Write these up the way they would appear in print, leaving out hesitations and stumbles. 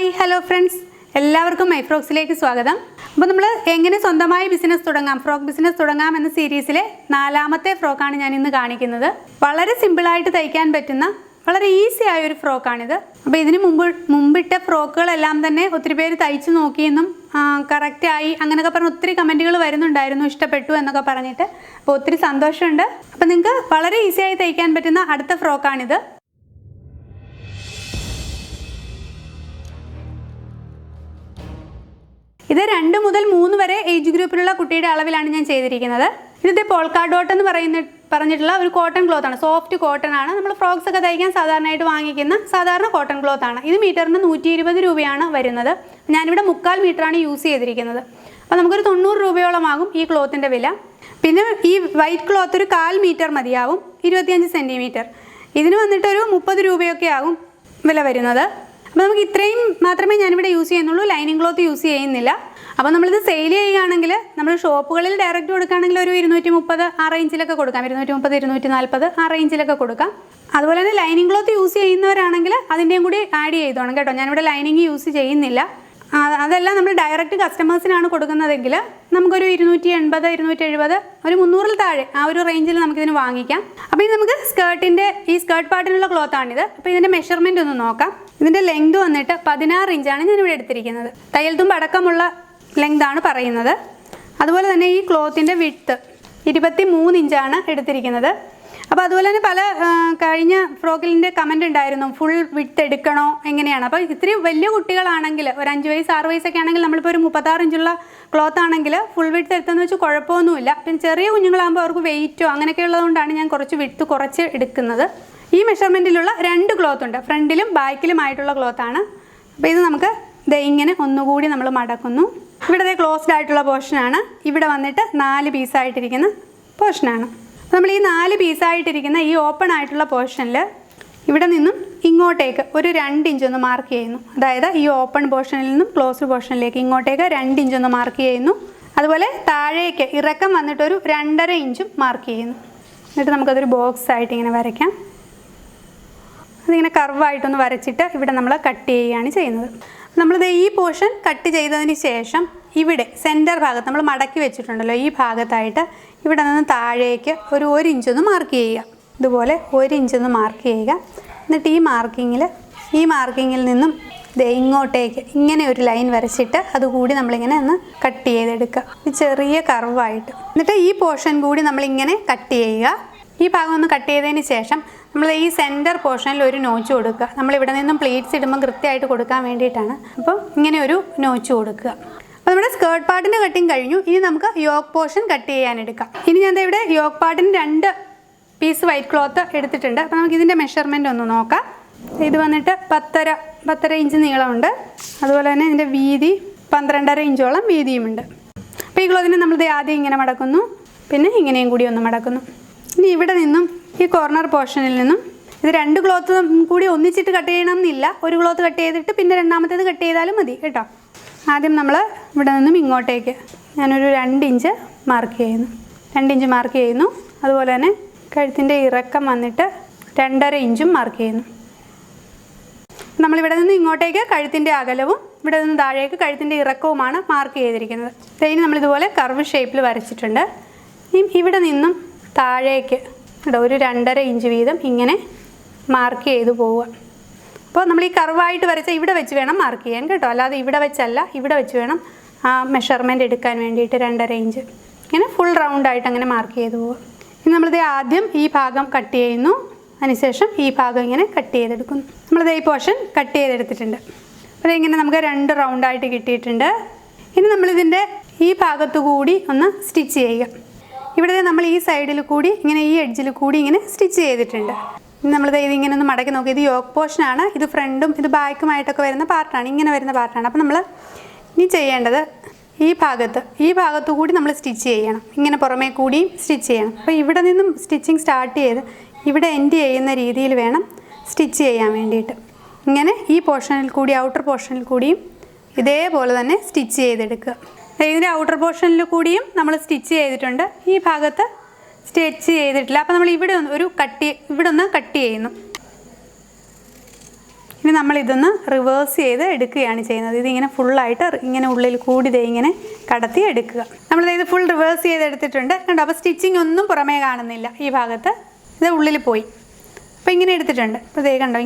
Hi hello friends, എല്ലാവർക്കും my ഫ്രോക്സിലേക്ക് സ്വാഗതം. അപ്പോൾ നമ്മൾ എങ്ങനെ സ്വന്തമായി ബിസിനസ് തുടങ്ങാം, ഫ്രോക്ക് ബിസിനസ് തുടങ്ങാം എന്ന സീരീസിലെ 4ാമത്തെ ഫ്രോക്കാണ് ഞാൻ ഇന്ന് കാണിക്കുന്നത്. വളരെ സിമ്പിളായിട്ട് തയ്ക്കാൻ പറ്റുന്ന വളരെ ഈസി ആയ ഒരു ഫ്രോക്കാണിത്. അപ്പോൾ ഇതിന് മുമ്പിട്ട ഫ്രോക്കുകളെല്ലാം തന്നെ ഒത്തിരി പേര് തയ്ച്ചു നോക്കിയെന്നും കറക്റ്റായി അങ്ങനെയൊക്കെ പറഞ്ഞ് ഒത്തിരി കമൻറ്റുകൾ വരുന്നുണ്ടായിരുന്നു, ഇഷ്ടപ്പെട്ടു എന്നൊക്കെ പറഞ്ഞിട്ട്. അപ്പോൾ ഒത്തിരി സന്തോഷമുണ്ട്. അപ്പോൾ നിങ്ങൾക്ക് വളരെ ഈസിയായി തയ്ക്കാൻ പറ്റുന്ന അടുത്ത ഫ്രോക്കാണിത്. ഇത് 2 മുതൽ 3 വരെ ഏജ് ഗ്രൂപ്പിലുള്ള കുട്ടിയുടെ അളവിലാണ് ഞാൻ ചെയ്തിരിക്കുന്നത്. ഇതിൻ്റെ പോൾക്കാ ഡോട്ട് എന്ന് പറഞ്ഞിട്ടുള്ള ഒരു കോട്ടൺ ക്ലോത്ത് ആണ്, സോഫ്റ്റ് കോട്ടൺ ആണ്. നമ്മൾ ഫ്രോക്സ് ഒക്കെ തയ്ക്കാൻ സാധാരണയായിട്ട് വാങ്ങിക്കുന്ന സാധാരണ കോട്ടൺ ക്ലോത്ത് ആണ്. ഇത് മീറ്ററിന് 120 രൂപയാണ് വരുന്നത്. ഞാനിവിടെ 3/4 മീറ്ററാണ് യൂസ് ചെയ്തിരിക്കുന്നത്. അപ്പോൾ നമുക്കൊരു 90 രൂപയോളമാകും ഈ ക്ലോത്തിൻ്റെ വില. പിന്നെ ഈ വൈറ്റ് ക്ലോത്ത് ഒരു 1/4 മീറ്റർ മതിയാവും, 25 സെൻറ്റിമീറ്റർ. ഇതിന് വന്നിട്ടൊരു 30 രൂപയൊക്കെ ആകും വില വരുന്നത്. അപ്പോൾ നമുക്ക് ഇത്രയും മാത്രമേ ഞാനിവിടെ യൂസ് ചെയ്യുന്നുള്ളൂ, ലൈനിങ് ക്ലോത്ത് യൂസ് ചെയ്യുന്നില്ല. അപ്പോൾ നമ്മളിത് സെയിൽ ചെയ്യുകയാണെങ്കിൽ നമ്മൾ ഷോപ്പുകളിൽ ഡയറക്റ്റ് കൊടുക്കുകയാണെങ്കിൽ ഒരു 230 ആ റേഞ്ചിലൊക്കെ കൊടുക്കാം, 230, 240 ആ റേഞ്ചിലൊക്കെ കൊടുക്കാം. അതുപോലെ തന്നെ ലൈനിങ് ക്ലോത്ത് യൂസ് ചെയ്യുന്നവരാണെങ്കിൽ അതിൻ്റെയും കൂടി ആഡ് ചെയ്തോണം കേട്ടോ. ഞാനിവിടെ ലൈനിങ് യൂസ് ചെയ്യുന്നില്ല. അതെല്ലാം നമ്മൾ ഡയറക്റ്റ് കസ്റ്റമേഴ്സിനാണ് കൊടുക്കുന്നതെങ്കിൽ നമുക്കൊരു 280, 270, ഒരു 300-ൽ താഴെ ആ ഒരു റേഞ്ചിൽ നമുക്കിതിന് വാങ്ങിക്കാം. അപ്പോൾ ഇത് നമുക്ക് ഈ സ്കേർട്ട് പാർട്ടിനുള്ള ക്ലോത്താണിത്. അപ്പോൾ ഇതിൻ്റെ മെഷർമെൻ്റ് ഒന്ന് നോക്കാം. ഇതിൻ്റെ ലെങ്ത് വന്നിട്ട് 16 ഇഞ്ചാണ് ഞാനിവിടെ എടുത്തിരിക്കുന്നത്. തയ്യൽ തുമ്പ് അടക്കമുള്ള ലെങ്താണ് പറയുന്നത്. അതുപോലെ തന്നെ ഈ ക്ലോത്തിൻ്റെ വിഡ്ത്ത് 23 ഇഞ്ചാണ് എടുത്തിരിക്കുന്നത്. അപ്പോൾ അതുപോലെ തന്നെ പല കഴിഞ്ഞ ഫ്രോക്കിലിൻ്റെ കമൻറ്റ് ഉണ്ടായിരുന്നു, ഫുൾ വിഡ്ത്ത് എടുക്കണോ എങ്ങനെയാണ്. അപ്പോൾ ഇത്തിരി വലിയ കുട്ടികളാണെങ്കിൽ ഒരു 5 വയസ്സ് 6 വയസ്സൊക്കെ ആണെങ്കിൽ നമ്മളിപ്പോൾ ഒരു 36 ഇഞ്ചുള്ള ക്ലോത്ത് ആണെങ്കിൽ ഫുൾ വിഡ്ത്ത് എടുത്തെന്ന് വെച്ച് കുഴപ്പമൊന്നുമില്ല. പിന്നെ ചെറിയ കുഞ്ഞുങ്ങളാകുമ്പോൾ അവർക്ക് വെയിറ്റോ അങ്ങനെയൊക്കെ ഉള്ളതുകൊണ്ടാണ് ഞാൻ കുറച്ച് വിഡ്ത്ത് കുറച്ച് എടുക്കുന്നത്. ഈ മെഷർമെൻറ്റിലുള്ള 2 ക്ലോത്ത് ഉണ്ട്, ഫ്രണ്ടിലും ബാക്കിലുമായിട്ടുള്ള ക്ലോത്താണ്. അപ്പോൾ ഇത് നമുക്ക് ഇങ്ങനെ ഒന്നുകൂടി നമ്മൾ മടക്കുന്നു. ഇവിടെ ക്ലോസ്ഡ് ആയിട്ടുള്ള പോർഷനാണ്. ഇവിടെ വന്നിട്ട് 4 പീസായിട്ടിരിക്കുന്ന പോർഷനാണ്. നമ്മൾ ഈ 4 പീസായിട്ടിരിക്കുന്ന ഈ ഓപ്പൺ ആയിട്ടുള്ള പോർഷനിൽ ഇവിടെ നിന്നും ഇങ്ങോട്ടേക്ക് ഒരു 2 ഇഞ്ച് ഒന്ന് മാർക്ക് ചെയ്യുന്നു. അതായത് ഈ ഓപ്പൺ പോർഷനിൽ നിന്നും ക്ലോസ്ഡ് പോർഷനിലേക്ക് ഇങ്ങോട്ടേക്ക് 2 ഇഞ്ച് ഒന്ന് മാർക്ക് ചെയ്യുന്നു. അതുപോലെ താഴേക്ക് ഇറക്കം വന്നിട്ടൊരു 2.5 ഇഞ്ചും മാർക്ക് ചെയ്യുന്നു. എന്നിട്ട് നമുക്കതൊരു ബോക്സ് ആയിട്ട് ഇങ്ങനെ വരയ്ക്കാം. അതിങ്ങനെ കർവായിട്ടൊന്ന് വരച്ചിട്ട് ഇവിടെ നമ്മൾ കട്ട് ചെയ്യുകയാണ് ചെയ്യുന്നത്. നമ്മളിത് ഈ പോർഷൻ കട്ട് ചെയ്തതിന് ശേഷം ഇവിടെ സെൻറ്റർ ഭാഗത്ത് നമ്മൾ മടക്കി വെച്ചിട്ടുണ്ടല്ലോ, ഈ ഭാഗത്തായിട്ട് ഇവിടെ നിന്ന് താഴേക്ക് ഒരു 1 ഇഞ്ചൊന്ന് മാർക്ക് ചെയ്യുക. ഇതുപോലെ 1 ഇഞ്ചൊന്ന് മാർക്ക് ചെയ്യുക. എന്നിട്ട് ഈ മാർക്കിങ്ങിൽ നിന്നും ഇങ്ങോട്ടേക്ക് ഇങ്ങനെ ഒരു ലൈൻ വരച്ചിട്ട് അതുകൂടി നമ്മളിങ്ങനെ ഒന്ന് കട്ട് ചെയ്തെടുക്കുക, ചെറിയ കർവായിട്ട്. എന്നിട്ട് ഈ പോർഷൻ കൂടി നമ്മളിങ്ങനെ കട്ട് ചെയ്യുക. ഈ ഭാഗം ഒന്ന് കട്ട് ചെയ്തതിന് ശേഷം നമ്മൾ ഈ സെൻറ്റർ പോർഷനിൽ ഒരു നോച്ച് കൊടുക്കുക. നമ്മളിവിടെ നിന്നും പ്ലീറ്റ്സ് ഇടുമ്പോൾ കൃത്യമായിട്ട് കൊടുക്കാൻ വേണ്ടിയിട്ടാണ്. അപ്പോൾ ഇങ്ങനെ ഒരു നോച്ച് കൊടുക്കുക. അപ്പോൾ നമ്മുടെ സ്കേർട്ട് പാർട്ടിൻ്റെ കട്ടിങ് കഴിഞ്ഞു. ഇനി നമുക്ക് യോക്ക് പോർഷൻ കട്ട് ചെയ്യാനെടുക്കാം. ഇനി ഞാൻ ഇവിടെ യോക്ക് പാർട്ടിന് 2 പീസ് വൈറ്റ് ക്ലോത്ത് എടുത്തിട്ടുണ്ട്. അപ്പോൾ നമുക്ക് ഇതിൻ്റെ മെഷർമെൻ്റ് ഒന്ന് നോക്കാം. ഇത് വന്നിട്ട് 10.5 ഇഞ്ച് നീളമുണ്ട്. അതുപോലെ തന്നെ ഇതിൻ്റെ വീതി 12.5 ഇഞ്ചോളം വീതിയുമുണ്ട്. അപ്പോൾ ഈ ക്ലോത്തിനെ നമ്മൾ ആദ്യം ഇങ്ങനെ മടക്കുന്നു, പിന്നെ ഇങ്ങനെയും കൂടി ഒന്ന് മടക്കുന്നു. ഇനി ഇവിടെ നിന്നും ഈ കോർണർ പോർഷനിൽ നിന്നും ഇത് 2 ക്ലോത്ത് കൂടി ഒന്നിച്ചിട്ട് കട്ട് ചെയ്യണം എന്നില്ല. ഒരു ക്ലോത്ത് കട്ട് ചെയ്തിട്ട് പിന്നെ രണ്ടാമത്തേത് കട്ട് ചെയ്താലും മതി കേട്ടോ. ആദ്യം നമ്മൾ ഇവിടെ നിന്നും ഇങ്ങോട്ടേക്ക് ഞാനൊരു 2 ഇഞ്ച് മാർക്ക് ചെയ്യുന്നു. 2 ഇഞ്ച് മാർക്ക് ചെയ്യുന്നു. അതുപോലെ തന്നെ കഴുത്തിൻ്റെ ഇറക്കം വന്നിട്ട് 2.5 ഇഞ്ചും മാർക്ക് ചെയ്യുന്നു. നമ്മളിവിടെ നിന്ന് ഇങ്ങോട്ടേക്ക് കഴുത്തിൻ്റെ അകലവും ഇവിടെ നിന്ന് താഴേക്ക് കഴുത്തിൻ്റെ ഇറക്കവുമാണ് മാർക്ക് ചെയ്തിരിക്കുന്നത്. ഇനി നമ്മളിതുപോലെ കർവ് ഷേപ്പിൽ വരച്ചിട്ടുണ്ട്. ഇനി ഇവിടെ നിന്നും താഴേക്ക് ഒരു 2.5 ഇഞ്ച് വീതം ഇങ്ങനെ മാർക്ക് ചെയ്ത് പോവുക. അപ്പോൾ നമ്മൾ ഈ കർവായിട്ട് വരച്ച ഇവിടെ വെച്ച് വേണം മാർക്ക് ചെയ്യാൻ കേട്ടോ, അല്ലാതെ ഇവിടെ വെച്ചല്ല, ഇവിടെ വെച്ച് വേണം ആ മെഷർമെൻറ്റ് എടുക്കാൻ വേണ്ടിയിട്ട്. 2.5 ഇഞ്ച് ഇങ്ങനെ ഫുൾ റൗണ്ടായിട്ട് അങ്ങനെ മാർക്ക് ചെയ്ത് പോവുക. ഇനി നമ്മളിത് ആദ്യം ഈ ഭാഗം കട്ട് ചെയ്യുന്നു, അതിനുശേഷം ഈ ഭാഗം ഇങ്ങനെ കട്ട് ചെയ്തെടുക്കുന്നു. നമ്മളിത് ഈ പോർഷൻ കട്ട് ചെയ്തെടുത്തിട്ടുണ്ട്. അപ്പോൾ ഇങ്ങനെ നമുക്ക് 2 റൗണ്ടായിട്ട് കിട്ടിയിട്ടുണ്ട്. ഇനി നമ്മളിതിൻ്റെ ഈ ഭാഗത്തു കൂടി ഒന്ന് സ്റ്റിച്ച് ചെയ്യുക. ഇവിടെ നമ്മൾ ഈ സൈഡിൽ കൂടി ഇങ്ങനെ ഈ എഡ്ജിൽ കൂടി ഇങ്ങനെ സ്റ്റിച്ച് ചെയ്തിട്ടുണ്ട്. നമ്മളിത് ഇതിങ്ങനെ ഒന്ന് മടക്കി നോക്കി. ഇത് യോക്ക് പോർഷനാണ്. ഇത് ഫ്രണ്ടും ഇത് ബാക്കുമായിട്ടൊക്കെ വരുന്ന പാർട്ടാണ്, ഇങ്ങനെ വരുന്ന പാർട്ടാണ്. അപ്പോൾ നമ്മൾ ഇനി ചെയ്യേണ്ടത് ഈ ഭാഗത്തു കൂടി നമ്മൾ സ്റ്റിച്ച് ചെയ്യണം. ഇങ്ങനെ പുറമേ കൂടിയും സ്റ്റിച്ച് ചെയ്യണം. അപ്പോൾ ഇവിടെ നിന്നും സ്റ്റിച്ചിങ് സ്റ്റാർട്ട് ചെയ്ത് ഇവിടെ എൻഡ് ചെയ്യുന്ന രീതിയിൽ വേണം സ്റ്റിച്ച് ചെയ്യാൻ വേണ്ടിയിട്ട്. ഇങ്ങനെ ഈ പോർഷനിൽ കൂടി ഔട്ടർ പോർഷനിൽ കൂടിയും ഇതേപോലെ തന്നെ സ്റ്റിച്ച് ചെയ്തെടുക്കുക. ഇതിൻ്റെ ഔട്ടർ പോർഷനിൽ കൂടിയും നമ്മൾ സ്റ്റിച്ച് ചെയ്തിട്ടുണ്ട്. ഈ ഭാഗത്ത് സ്റ്റിച്ച് ചെയ്തിട്ടില്ല. അപ്പോൾ നമ്മൾ ഇവിടെ ഒന്ന് കട്ട് ചെയ്യുന്നു. ഇനി നമ്മളിതൊന്ന് റിവേഴ്സ് ചെയ്ത് എടുക്കുകയാണ് ചെയ്യുന്നത്. ഇതിങ്ങനെ ഫുള്ളായിട്ട് ഇങ്ങനെ ഉള്ളിൽ കൂടി ഇങ്ങനെ കടത്തി എടുക്കുക. നമ്മളിത് ഫുൾ റിവേഴ്സ് ചെയ്തെടുത്തിട്ടുണ്ട്. കണ്ടോ? അപ്പോൾ സ്റ്റിച്ചിങ് ഒന്നും പുറമേ കാണുന്നില്ല. ഈ ഭാഗത്ത് ഇത് ഉള്ളിൽ പോയി. അപ്പോൾ ഇങ്ങനെ എടുത്തിട്ടുണ്ട്. അപ്പോൾ ഇതേ കണ്ടോ,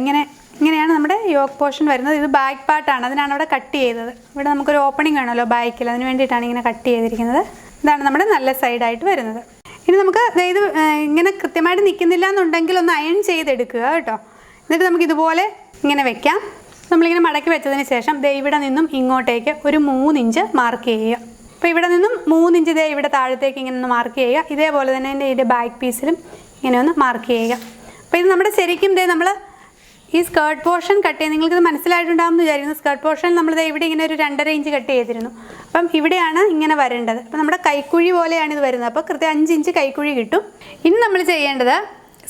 ഇങ്ങനെയാണ് നമ്മുടെ യോക്ക് പോർഷൻ വരുന്നത്. ഇത് ബാക്ക് പാർട്ടാണ്, അതിനാണ് അവിടെ കട്ട് ചെയ്തത്. ഇവിടെ നമുക്കൊരു ഓപ്പണിംഗ് വേണമല്ലോ ബാക്കിൽ, അതിന് വേണ്ടിയിട്ടാണ് ഇങ്ങനെ കട്ട് ചെയ്തിരിക്കുന്നത്. ഇതാണ് നമ്മുടെ നല്ല സൈഡായിട്ട് വരുന്നത്. ഇനി നമുക്ക് ഇത് ഇങ്ങനെ കൃത്യമായിട്ട് നിൽക്കുന്നില്ല എന്നുണ്ടെങ്കിൽ ഒന്ന് അയൺ ചെയ്തെടുക്കുക കേട്ടോ. എന്നിട്ട് നമുക്കിതുപോലെ ഇങ്ങനെ വെക്കാം. നമ്മളിങ്ങനെ മടക്കി വെച്ചതിന് ശേഷം ഇവിടെ നിന്നും ഇങ്ങോട്ടേക്ക് ഒരു 3 ഇഞ്ച് മാർക്ക് ചെയ്യുക. അപ്പോൾ ഇവിടെ നിന്നും 3 ഇഞ്ച് ഇവിടെ താഴത്തേക്ക് ഇങ്ങനെ ഒന്ന് മാർക്ക് ചെയ്യുക. ഇതേപോലെ തന്നെ ഇതിൻ്റെ ബാക്ക് പീസിലും ഇങ്ങനെ ഒന്ന് മാർക്ക് ചെയ്യുക. അപ്പോൾ ഇത് നമ്മുടെ ശരിക്കും നമ്മൾ ഈ സ്കേർട്ട് പോർഷൻ കട്ട് ചെയ്ത് നിങ്ങൾക്കിത് മനസ്സിലായിട്ടുണ്ടാകുമെന്ന് വിചാരിക്കുന്നു. സ്കേർട്ട് പോർഷൻ നമ്മൾ ഇവിടെ ഇങ്ങനെ ഒരു 2.5 ഇഞ്ച് കട്ട് ചെയ്തിരുന്നു. അപ്പം ഇവിടെയാണ് ഇങ്ങനെ വരേണ്ടത്. അപ്പം നമ്മുടെ കൈക്കുഴി പോലെയാണ് ഇത് വരുന്നത്. അപ്പോൾ കൃത്യം 5 ഇഞ്ച് കൈക്കുഴി കിട്ടും. ഇനി നമ്മൾ ചെയ്യേണ്ടത്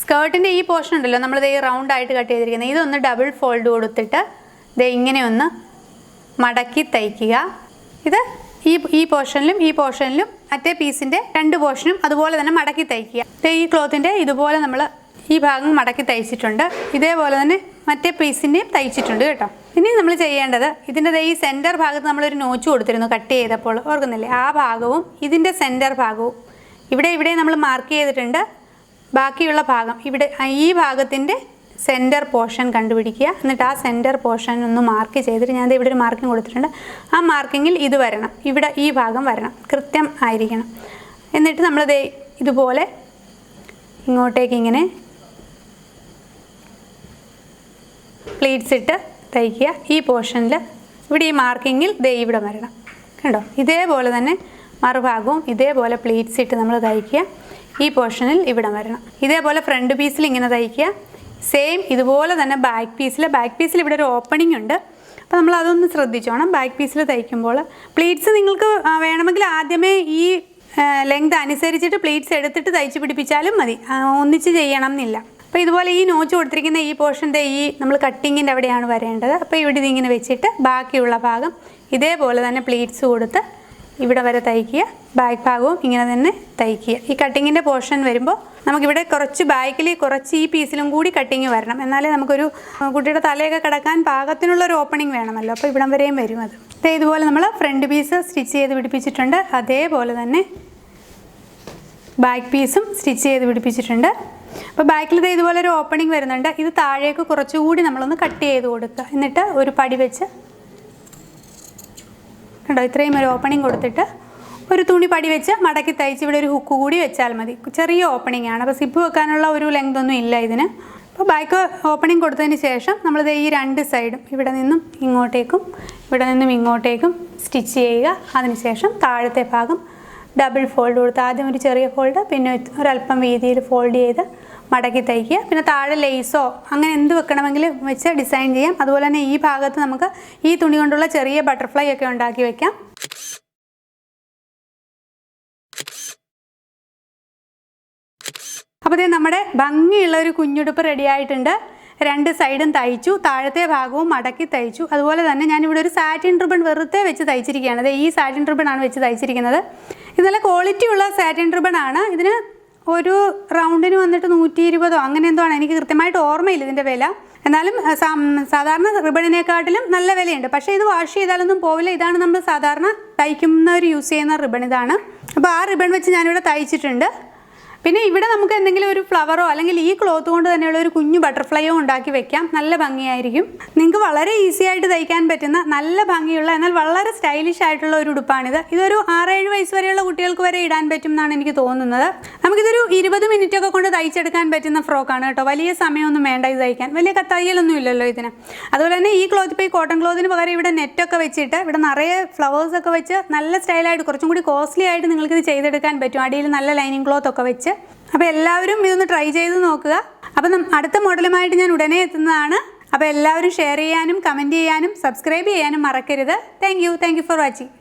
സ്കേർട്ടിൻ്റെ ഈ പോർഷൻ ഉണ്ടല്ലോ, നമ്മൾ ഈ റൗണ്ട് ആയിട്ട് കട്ട് ചെയ്തിരിക്കുന്നത്, ഇതൊന്ന് ഡബിൾ ഫോൾഡ് കൊടുത്തിട്ട് ഇങ്ങനെ ഒന്ന് മടക്കി തയ്ക്കുക. ഇത് ഈ പോർഷനിലും മറ്റേ പീസിൻ്റെ 2 പോർഷനും അതുപോലെ തന്നെ മടക്കി തയ്ക്കുക. ഈ ക്ലോത്തിൻ്റെ ഇതുപോലെ നമ്മൾ ഈ ഭാഗം മടക്കി തയ്ച്ചിട്ടുണ്ട്. ഇതേപോലെ തന്നെ മറ്റേ പീസിൻ്റെയും തയ്ച്ചിട്ടുണ്ട് കേട്ടോ. ഇനി നമ്മൾ ചെയ്യേണ്ടത് ഇതിൻ്റെ ഈ സെൻറ്റർ ഭാഗത്ത് നമ്മളൊരു നോച്ച് കൊടുത്തിരുന്നു കട്ട് ചെയ്തപ്പോൾ, ഓർക്കുന്നില്ലേ? ആ ഭാഗവും ഇതിൻ്റെ സെൻറ്റർ ഭാഗവും ഇവിടെ നമ്മൾ മാർക്ക് ചെയ്തിട്ടുണ്ട്. ബാക്കിയുള്ള ഭാഗം ഈ ഭാഗത്തിൻ്റെ സെൻറ്റർ പോർഷൻ കണ്ടുപിടിക്കുക. എന്നിട്ട് ആ സെൻറ്റർ പോർഷൻ ഒന്ന് മാർക്ക് ചെയ്തിട്ട് ഞാൻ ഇവിടെ ഒരു മാർക്കിംഗ് കൊടുത്തിട്ടുണ്ട്. ആ മാർക്കിങ്ങിൽ ഇത് വരണം, ഇവിടെ ഈ ഭാഗം വരണം, കൃത്യം ആയിരിക്കണം. എന്നിട്ട് നമ്മളത് ഇതുപോലെ ഇങ്ങോട്ടേക്ക് ഇങ്ങനെ പ്ലീറ്റ്സ് ഇട്ട് തയ്ക്കുക. ഈ പോർഷനിൽ ഇവിടെ ഈ മാർക്കിങ്ങിൽ ഇവിടെ വരണം. കണ്ടോ? ഇതേപോലെ തന്നെ മറുഭാഗവും ഇതേപോലെ പ്ലീറ്റ്സ് ഇട്ട് നമ്മൾ തയ്ക്കുക. ഈ പോർഷനിൽ ഇവിടെ വരണം. ഇതേപോലെ ഫ്രണ്ട് പീസിൽ ഇങ്ങനെ തയ്ക്കുക. സെയിം ഇതുപോലെ തന്നെ ബാക്ക് പീസിൽ ഇവിടെ ഒരു ഓപ്പണിംഗ് ഉണ്ട്. അപ്പോൾ നമ്മൾ അതൊന്ന് ശ്രദ്ധിച്ചോണം. ബാക്ക് പീസിൽ തയ്ക്കുമ്പോൾ പ്ലീറ്റ്സ് നിങ്ങൾക്ക് വേണമെങ്കിൽ ആദ്യമേ ഈ ലെങ്ത് അനുസരിച്ചിട്ട് പ്ലീറ്റ്സ് എടുത്തിട്ട് തയ്ച്ച് പിടിപ്പിച്ചാലും മതി, ഒന്നിച്ച് ചെയ്യണം എന്നില്ല. അപ്പോൾ ഇതുപോലെ ഈ നോച്ച് കൊടുത്തിരിക്കുന്ന ഈ പോർഷൻ്റെ നമ്മൾ കട്ടിങ്ങിൻ്റെ അവിടെയാണ് വരേണ്ടത്. അപ്പോൾ ഇവിടെ ഇതിങ്ങനെ വെച്ചിട്ട് ബാക്കിയുള്ള ഭാഗം ഇതേപോലെ തന്നെ പ്ലീറ്റ്സ് കൊടുത്ത് ഇവിടെ വരെ തയ്ക്കുക. ബാക്ക് ഭാഗവും ഇങ്ങനെ തന്നെ തയ്ക്കുക. ഈ കട്ടിങ്ങിൻ്റെ പോർഷൻ വരുമ്പോൾ നമുക്കിവിടെ കുറച്ച് ബാക്കിൽ കുറച്ച് ഈ പീസിലും കൂടി കട്ടിങ് വരണം. എന്നാലേ നമുക്കൊരു കുട്ടിയുടെ തലയൊക്കെ കിടക്കാൻ പാകത്തിനുള്ളൊരു ഓപ്പണിംഗ് വേണമല്ലോ. അപ്പോൾ ഇവിടം വരെയും വരും അത്. ഇതുപോലെ നമ്മൾ ഫ്രണ്ട് പീസ് സ്റ്റിച്ച് ചെയ്ത് പിടിപ്പിച്ചിട്ടുണ്ട്. അതേപോലെ തന്നെ ബാക്ക് പീസും സ്റ്റിച്ച് ചെയ്ത് പിടിപ്പിച്ചിട്ടുണ്ട്. അപ്പോൾ ബാക്കിൽ ഇതുപോലെ ഒരു ഓപ്പണിംഗ് വരുന്നുണ്ട്. ഇത് താഴേക്ക് കുറച്ചുകൂടി നമ്മളൊന്ന് കട്ട് ചെയ്ത് കൊടുക്കുക. എന്നിട്ട് ഒരു പടി വെച്ച് കണ്ടോ, ഇത്രയും ഒരു ഓപ്പണിംഗ് കൊടുത്തിട്ട് ഒരു തുണി പടി വെച്ച് മടക്കി തയ്ച്ച് ഇവിടെ ഒരു ഹുക്ക് കൂടി വെച്ചാൽ മതി. ചെറിയ ഓപ്പണിംഗ് ആണ്. അപ്പോൾ സിപ്പ് വെക്കാനുള്ള ഒരു ലെങ്ത് ഒന്നും ഇല്ല ഇതിന്. അപ്പോൾ ബാക്ക് ഓപ്പണിംഗ് കൊടുത്തതിന് ശേഷം നമ്മളിത് ഈ 2 സൈഡും ഇവിടെ നിന്നും ഇങ്ങോട്ടേക്കും സ്റ്റിച്ച് ചെയ്യുക. അതിനുശേഷം താഴത്തെ ഭാഗം ഡബിൾ ഫോൾഡ് കൊടുത്ത് ആദ്യം ഒരു ചെറിയ ഫോൾഡ്, പിന്നെ ഒരല്പം വീതിയിൽ ഫോൾഡ് ചെയ്ത് മടക്കി തയ്ക്കുക. പിന്നെ താഴെ ലേസോ അങ്ങനെ എന്ത് വെക്കണമെങ്കിലും വെച്ച് ഡിസൈൻ ചെയ്യാം. അതുപോലെ തന്നെ ഈ ഭാഗത്ത് നമുക്ക് ഈ തുണി കൊണ്ടുള്ള ചെറിയ ബട്ടർഫ്ലൈ ഒക്കെ ഉണ്ടാക്കി വെക്കാം. അപ്പോൾ നമ്മുടെ ഭംഗിയുള്ള ഒരു കുഞ്ഞുടുപ്പ് റെഡി ആയിട്ടുണ്ട്. 2 സൈഡും തയ്ച്ചു, താഴത്തെ ഭാഗവും മടക്കി തയ്ച്ചു. അതുപോലെ തന്നെ ഞാനിവിടെ ഒരു സാറ്റിൻ റിബൺ വെറുതെ വെച്ച് തയ്ച്ചിരിക്കുകയാണ്. ഈ സാറ്റിൻ റിബൺ ആണ് വെച്ച് തയ്ച്ചിരിക്കുന്നത്. ഇത് നല്ല ക്വാളിറ്റിയുള്ള സാറ്റിൻ റിബൺ ആണ്. ഇതിന് ഒരു റൗണ്ടിന് വന്നിട്ട് 120 അങ്ങനെ എന്തോ ആണ്, എനിക്ക് കൃത്യമായിട്ട് ഓർമ്മയില്ല ഇതിൻ്റെ വില. എന്നാലും സാധാരണ റിബണിനെക്കാട്ടിലും നല്ല വിലയുണ്ട്. പക്ഷേ ഇത് വാഷ് ചെയ്താലൊന്നും പോവില്ല. ഇതാണ് നമ്മൾ സാധാരണ തയ്ക്കുന്നവർ യൂസ് ചെയ്യുന്ന റിബൺ ഇതാണ്. അപ്പോൾ ആ റിബൺ വെച്ച് ഞാനിവിടെ തയ്ച്ചിട്ടുണ്ട്. പിന്നെ ഇവിടെ നമുക്ക് എന്തെങ്കിലും ഒരു ഫ്ലവറോ അല്ലെങ്കിൽ ഈ ക്ലോത്ത് കൊണ്ട് തന്നെയുള്ള ഒരു കുഞ്ഞു ബട്ടർഫ്ലൈയോ ഉണ്ടാക്കി വെക്കാം. നല്ല ഭംഗിയായിരിക്കും. നിങ്ങൾക്ക് വളരെ ഈസി ആയിട്ട് തയ്ക്കാൻ പറ്റുന്ന നല്ല ഭംഗിയുള്ള എന്നാൽ വളരെ സ്റ്റൈലിഷ് ആയിട്ടുള്ള ഒരു ഉടുപ്പാണിത്. ഇതൊരു 6-7 വയസ്സ് വരെയുള്ള കുട്ടികൾക്ക് വരെ ഇടാൻ പറ്റും എന്നാണ് എനിക്ക് തോന്നുന്നത്. നമുക്കിതൊരു 20 മിനിറ്റ് ഒക്കെ കൊണ്ട് തയ്ച്ചെടുക്കാൻ പറ്റുന്ന ഫ്രോക്കാണ് കേട്ടോ. വലിയ സമയമൊന്നും വേണ്ട ഇത് തയ്ക്കാൻ. വലിയ തയ്യലൊന്നും ഇല്ലല്ലോ ഇതിന്. അതുപോലെ തന്നെ ഈ ക്ലോത്ത് ഇപ്പോൾ ഈ കോട്ടൺ ക്ലോത്തിന് പകരം ഇവിടെ നെറ്റൊക്കെ വെച്ചിട്ട് ഇവിടെ നിറയെ ഫ്ലവേഴ്സൊക്കെ വെച്ച് നല്ല സ്റ്റൈലായിട്ട് കുറച്ചും കൂടി കോസ്റ്റ്ലി ആയിട്ട് നിങ്ങൾക്കിത് ചെയ്തെടുക്കാൻ പറ്റും. അടിയിൽ നല്ല ലൈനിങ് ക്ലോത്ത് ഒക്കെ വെച്ച്. അപ്പോൾ എല്ലാവരും ഇതൊന്ന് ട്രൈ ചെയ്ത് നോക്കുക. അപ്പം അടുത്ത മോഡലുമായിട്ട് ഞാൻ ഉടനെ എത്തുന്നതാണ്. അപ്പോൾ എല്ലാവരും ഷെയർ ചെയ്യാനും കമൻറ്റ് ചെയ്യാനും സബ്സ്ക്രൈബ് ചെയ്യാനും മറക്കരുത്. Thank you for watching.